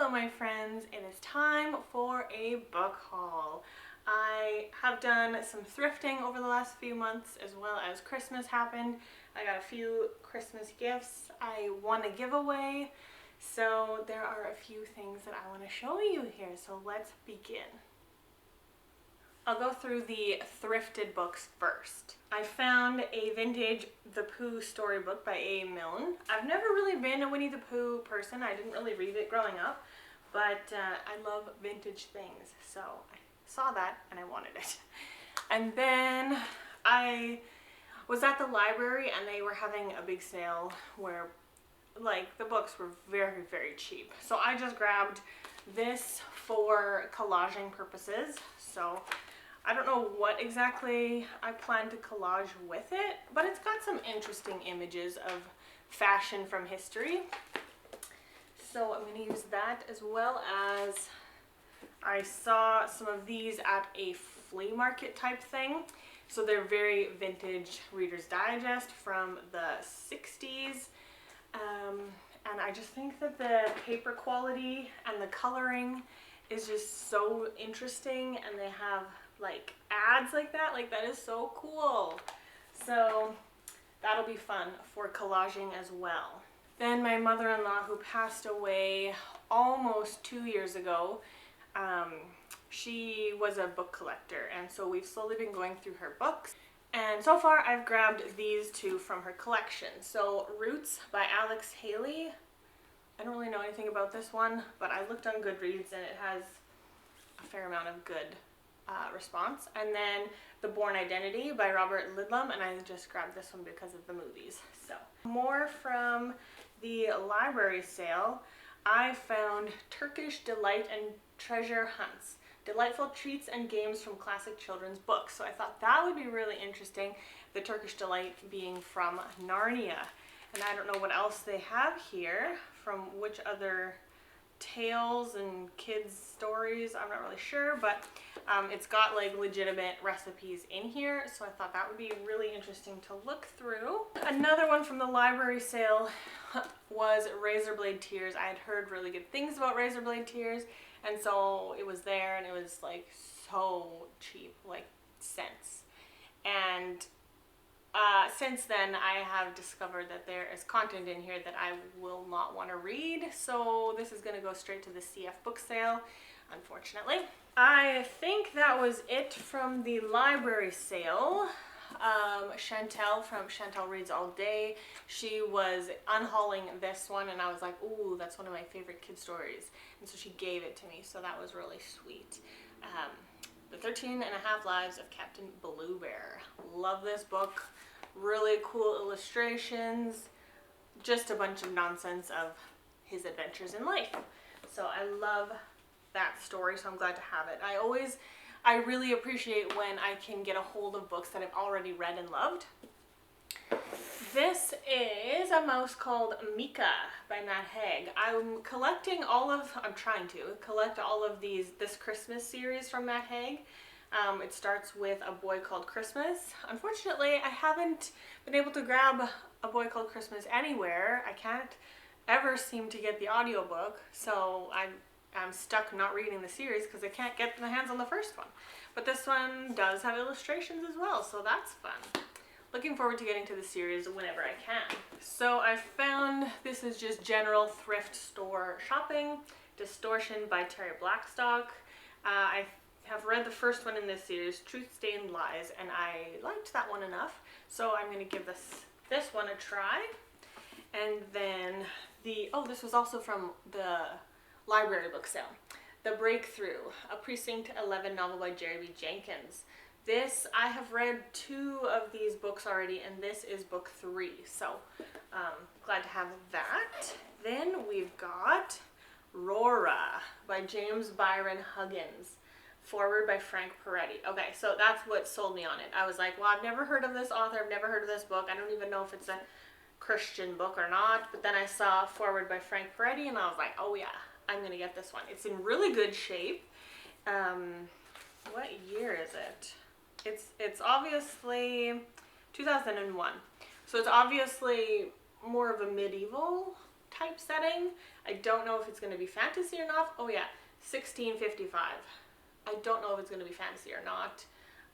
Hello my friends, it is time for a book haul. I have done some thrifting over the last few months as well as Christmas happened. I got a few Christmas gifts I want to give away, so there are a few things that I want to show you here, so let's begin. I'll go through the thrifted books first. I found a vintage The Pooh storybook by A. Milne. I've never really been a Winnie the Pooh person. I didn't really read it growing up, but I love vintage things, so I saw that and I wanted it. And then I was at the library and they were having a big sale where like the books were very, very cheap. So I just grabbed this for collaging purposes. So I don't know what exactly I plan to collage with it, but it's got some interesting images of fashion from history. So I'm going to use that, as well as I saw some of these at a flea market type thing. So they're very vintage Reader's Digest from the 60s. And I just think that the paper quality and the coloring is just so interesting, and they have like ads like that is so cool. So that'll be fun for collaging as well. Then my mother-in-law, who passed away almost 2 years ago, she was a book collector, and so we've slowly been going through her books. And so far I've grabbed these two from her collection. So Roots by Alex Haley. I don't really know anything about this one, but I looked on Goodreads and it has a fair amount of good response. And then The Born Identity by Robert Lidlum, and I just grabbed this one because of the movies. So more from the library sale. I found Turkish Delight and Treasure Hunts, delightful treats and games from classic children's books. So I thought that would be really interesting, the Turkish Delight being from Narnia. And I don't know what else they have here, from which other tales and kids stories, I'm not really sure, but it's got like legitimate recipes in here, so I thought that would be really interesting to look through. Another one from the library sale was Razorblade Tears. I had heard really good things about Razorblade Tears, and so it was there, and it was like so cheap, like cents. And since then I have discovered that there is content in here that I will not want to read, so this is going to go straight to the CF book sale, unfortunately. I think that was it from the library sale. Chantel from Chantel Reads All Day, she was unhauling this one, and I was like, ooh, that's one of my favorite kid stories, and so she gave it to me, so that was really sweet. The 13 and a Half Lives of Captain Blue Bear. Love this book. Really cool illustrations. Just a bunch of nonsense of his adventures in life. So I love that story, so I'm glad to have it. I really appreciate when I can get a hold of books that I've already read and loved. This is A Mouse Called Mika by Matt Haig. I'm trying to collect all of this Christmas series from Matt Haig. It starts with A Boy Called Christmas. Unfortunately, I haven't been able to grab A Boy Called Christmas anywhere. I can't ever seem to get the audiobook, so I'm stuck not reading the series because I can't get my hands on the first one. But this one does have illustrations as well, so that's fun. Looking forward to getting to the series whenever I can. So I found, this is just general thrift store shopping, Distortion by Terry Blackstock. I have read the first one in this series, Truth Stained Lies, and I liked that one enough, so I'm going to give this one a try. And then this was also from the library book sale, The Breakthrough, a Precinct 11 novel by Jerry B. Jenkins. This, I have read 2 of these books already, and this is book 3, so glad to have that. Then we've got Rora by James Byron Huggins, foreword by Frank Peretti. Okay, so that's what sold me on it. I was like, well, I've never heard of this author, I've never heard of this book, I don't even know if it's a Christian book or not, but then I saw foreword by Frank Peretti, and I was like, oh yeah, I'm gonna get this one. It's in really good shape. What year is it? It's obviously 2001, so it's obviously more of a medieval type setting. I don't know if it's going to be fantasy or not. Oh yeah, 1655. I don't know if it's going to be fantasy or not,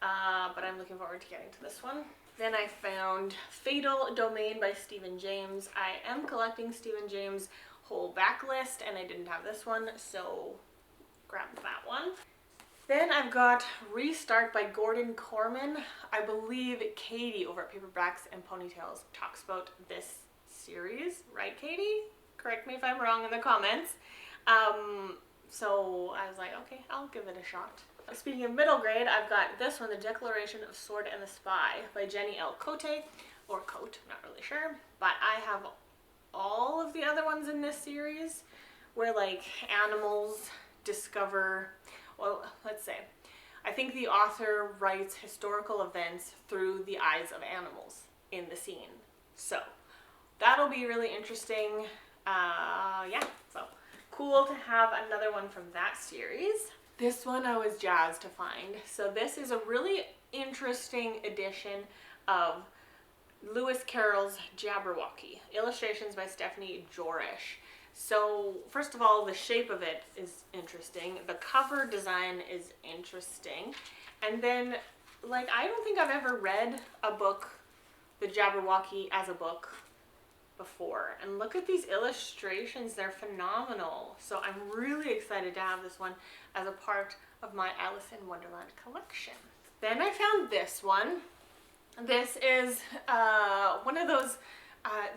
but I'm looking forward to getting to this one. Then I found Fatal Domain by Stephen James. I am collecting Stephen James' whole backlist, and I didn't have this one, so grabbed that one. Then I've got Restart by Gordon Corman. I believe Katie over at Paperbacks and Ponytails talks about this series, right, Katie? Correct me if I'm wrong in the comments. So I was like, okay, I'll give it a shot. Speaking of middle grade, I've got this one, The Declaration of Sword and the Spy by Jenny L. Cote, or Cote, not really sure. But I have all of the other ones in this series where like animals discover, well, let's say, I think the author writes historical events through the eyes of animals in the scene. So that'll be really interesting. Yeah, so cool to have another one from that series. This one I was jazzed to find. So this is a really interesting edition of Lewis Carroll's Jabberwocky. Illustrations by Stephanie Jorish. So first of all, the shape of it is interesting. The cover design is interesting. And then, like, I don't think I've ever read a book, The Jabberwocky, as a book before. And look at these illustrations, they're phenomenal. So I'm really excited to have this one as a part of my Alice in Wonderland collection. Then I found this one. This is one of those,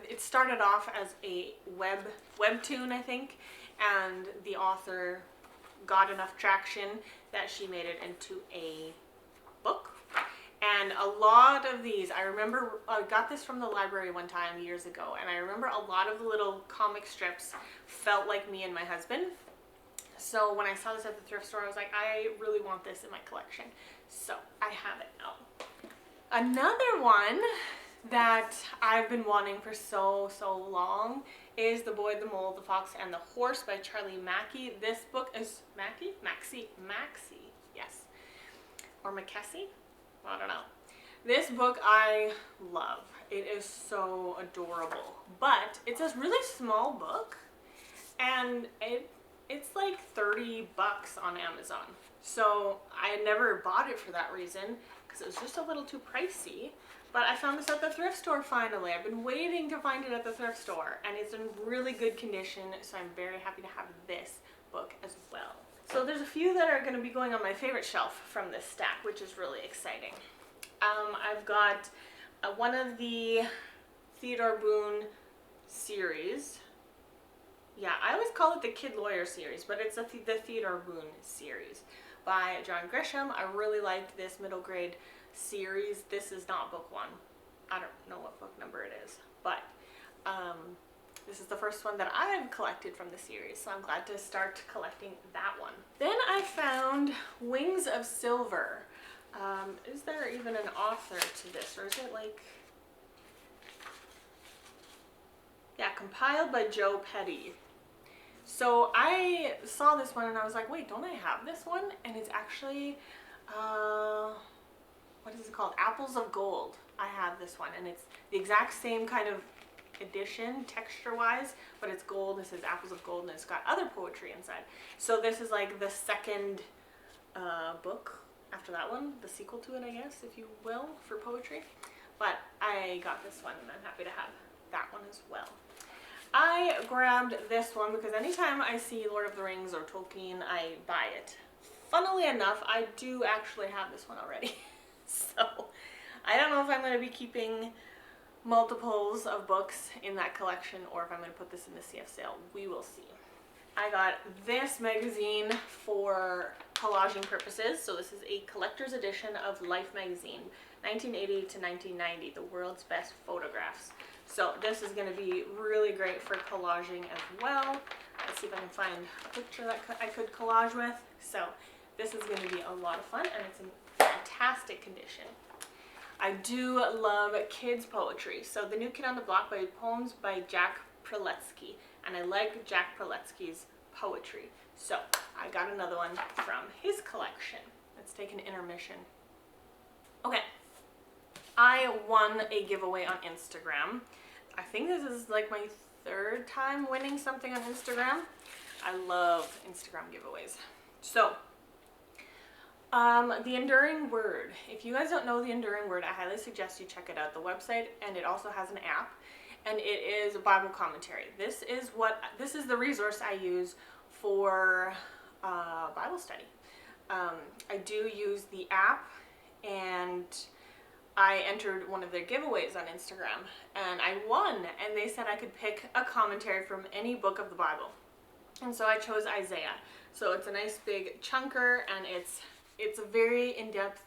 it started off as a webtoon, I think, and the author got enough traction that she made it into a book. And a lot of these, I remember, I got this from the library one time years ago, and I remember a lot of the little comic strips felt like me and my husband. So when I saw this at the thrift store, I was like, I really want this in my collection. So I have it now. Another one that I've been wanting for so long is The Boy, the Mole, the Fox, and the Horse by Charlie Mackey. This book is Maxie, yes. Or Mackesy? I don't know. This book I love. It is so adorable, but it's a really small book, and it's like 30 bucks on Amazon. So I never bought it for that reason because it was just a little too pricey. But I found this at the thrift store finally. I've been waiting to find it at the thrift store, and it's in really good condition, so I'm very happy to have this book as well. So there's a few that are going to be going on my favorite shelf from this stack, which is really exciting. I've got one of the Theodore Boone series. Yeah, I always call it the Kid Lawyer series, but it's the Theodore Boone series by John Grisham. I really liked this middle grade series. This is not book one. I don't know what book number it is, but this is the first one that I've collected from the series, so I'm glad to start collecting that one. Then I found Wings of Silver. Is there even an author to this, or is it like... Yeah, compiled by Joe Petty. So I saw this one and I was like, wait, don't I have this one? And it's actually, what is it called? Apples of Gold. I have this one, and it's the exact same kind of edition texture-wise, but it's gold. This is Apples of Gold, and it's got other poetry inside. So this is like the second book after that one, the sequel to it, I guess, if you will, for poetry. But I got this one, and I'm happy to have that one as well. I grabbed this one because anytime I see Lord of the Rings or Tolkien, I buy it. Funnily enough, I do actually have this one already. So I don't know if I'm going to be keeping multiples of books in that collection or if I'm going to put this in the CF sale. We will see. I got this magazine for collaging purposes. So this is a collector's edition of Life magazine, 1980 to 1990, the world's best photographs. So this is going to be really great for collaging as well. Let's see if I can find a picture that I could collage with. So this is going to be a lot of fun, and it's in fantastic condition. I do love kids poetry. So The New Kid on the Block by poems by Jack Preletsky, and I like Jack Preletsky's poetry. So I got another one from his collection. Let's take an intermission. Okay, I won a giveaway on Instagram. I think this is like my third time winning something on Instagram. I love Instagram giveaways. So, the Enduring Word. If you guys don't know the Enduring Word, I highly suggest you check it out. The website, and it also has an app, and it is a Bible commentary. This is the resource I use for Bible study. I do use the app, and I entered one of their giveaways on Instagram, and I won, and they said I could pick a commentary from any book of the Bible. And so I chose Isaiah. So it's a nice big chunker, and it's a very in-depth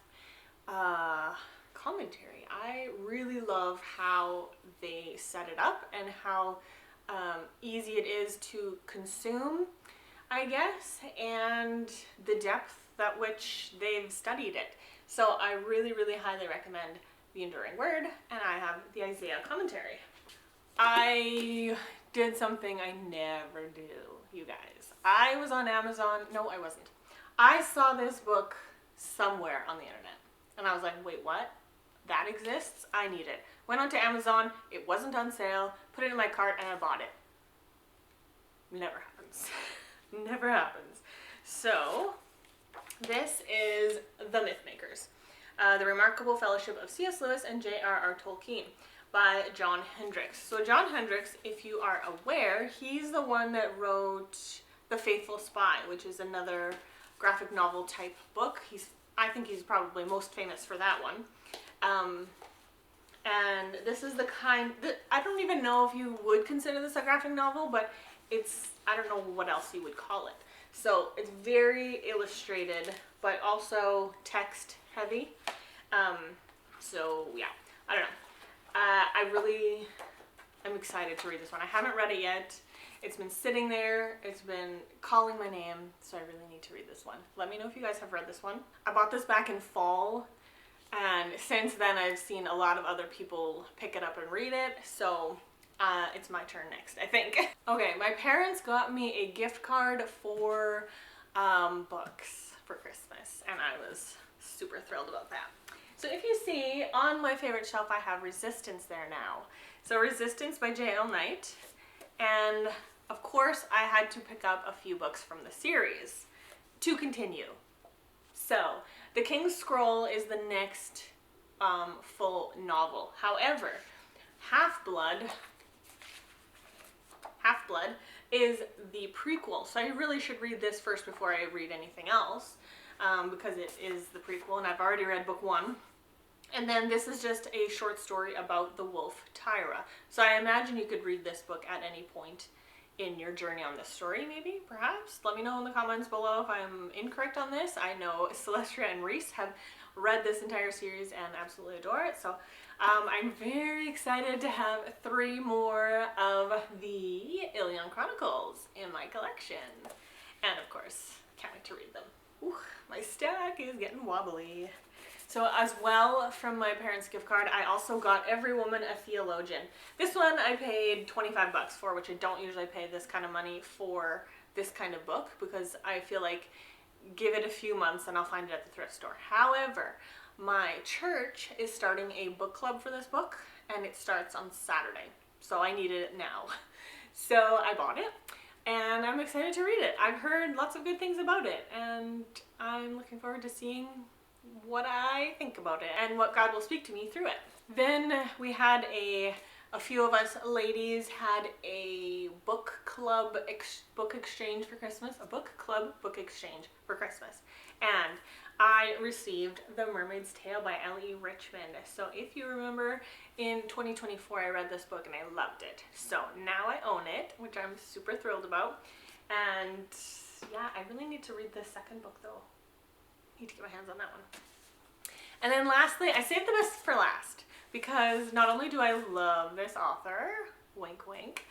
commentary. I really love how they set it up and how easy it is to consume, I guess, and the depth at which they've studied it. So I really, really highly recommend the Enduring Word, and I have the Isaiah commentary. I did something I never do, you guys. I was on Amazon. No, I wasn't. I saw this book somewhere on the internet, and I was like, wait, what? That exists? I need it. Went onto Amazon. It wasn't on sale. Put it in my cart, and I bought it. Never happens. Never happens. So, this is The Mythmakers, The Remarkable Fellowship of C.S. Lewis and J.R.R. Tolkien by John Hendricks. So John Hendricks, if you are aware, he's the one that wrote The Faithful Spy, which is another graphic novel type book. I think he's probably most famous for that one. And this is the kind that, I don't even know if you would consider this a graphic novel, but I don't know what else you would call it. So it's very illustrated, but also text heavy. So yeah, I don't know. I'm excited to read this one. I haven't read it yet. It's been sitting there. It's been calling my name. So I really need to read this one. Let me know if you guys have read this one. I bought this back in fall, and since then I've seen a lot of other people pick it up and read it. So it's my turn next, I think. Okay, my parents got me a gift card for books for Christmas, and I was super thrilled about that. So if you see on my favorite shelf, I have Resistance there now. So Resistance by J.L. Knight, and of course I had to pick up a few books from the series to continue. So The King's Scroll is the next full novel. However, Half-Blood is the prequel, so I really should read this first before I read anything else, because it is the prequel, and I've already read book 1. And then this is just a short story about the wolf Tyra. So I imagine you could read this book at any point in your journey on this story, maybe, perhaps. Let me know in the comments below if I'm incorrect on this. I know Celestia and Reese have read this entire series and absolutely adore it, so I'm very excited to have 3 more of the Ilion Chronicles in my collection. And of course, can't wait to read them. Ooh, my stack is getting wobbly. So as well, from my parents' gift card, I also got Every Woman a Theologian. This one I paid 25 bucks for, which I don't usually pay this kind of money for this kind of book, because I feel like give it a few months and I'll find it at the thrift store. However, my church is starting a book club for this book, and it starts on Saturday, so I needed it now. So I bought it, and I'm excited to read it. I've heard lots of good things about it, and I'm looking forward to seeing what I think about it and what God will speak to me through it. Then we had a few of us ladies had a book club book exchange for Christmas, a book club book exchange for Christmas, and I received The Mermaid's Tale by L.E. Richmond. So if you remember, in 2024 I read this book and I loved it. So now I own it, which I'm super thrilled about. And yeah, I really need to read the second book though. Need to get my hands on that one. And then lastly, I saved the best for last, because not only do I love this author, wink wink,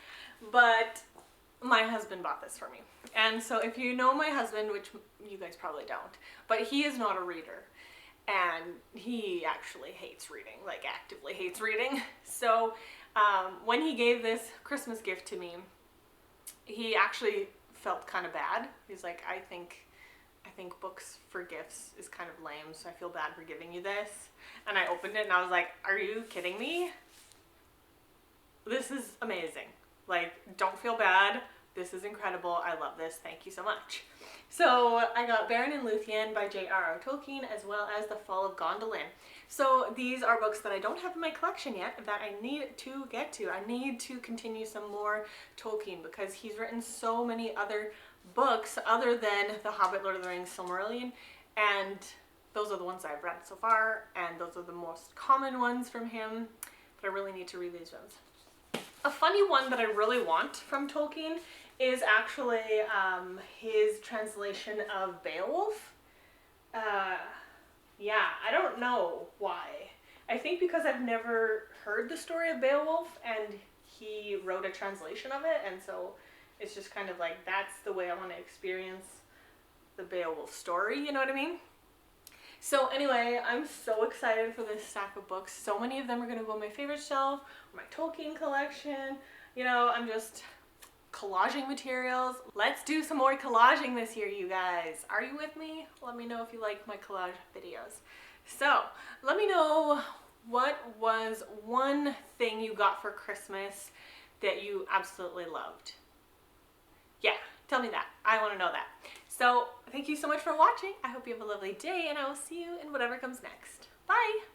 but my husband bought this for me. And so if you know my husband, which you guys probably don't, but he is not a reader, and he actually hates reading, like actively hates reading. So when he gave this Christmas gift to me, he actually felt kind of bad. He's like, I think books for gifts is kind of lame, so I feel bad for giving you this. And I opened it and I was like, are you kidding me? This is amazing. Like, don't feel bad. This is incredible. I love this. Thank you so much. So I got Beren and Luthien by J.R.R. Tolkien, as well as The Fall of Gondolin. So these are books that I don't have in my collection yet that I need to get to. I need to continue some more Tolkien because he's written so many other books other than The Hobbit, Lord of the Rings, Silmarillion, and those are the ones I've read so far, and those are the most common ones from him, but I really need to read these ones. A funny one that I really want from Tolkien is actually his translation of Beowulf. Yeah, I don't know why. I think because I've never heard the story of Beowulf and he wrote a translation of it, and so it's just kind of like, that's the way I want to experience the Beowulf story, you know what I mean? So anyway, I'm so excited for this stack of books. So many of them are going to go on my favorite shelf, or my Tolkien collection. You know, I'm just collaging materials. Let's do some more collaging this year, you guys. Are you with me? Let me know if you like my collage videos. So let me know, what was one thing you got for Christmas that you absolutely loved? Yeah, tell me that. I want to know that. So thank you so much for watching. I hope you have a lovely day, and I will see you in whatever comes next. Bye!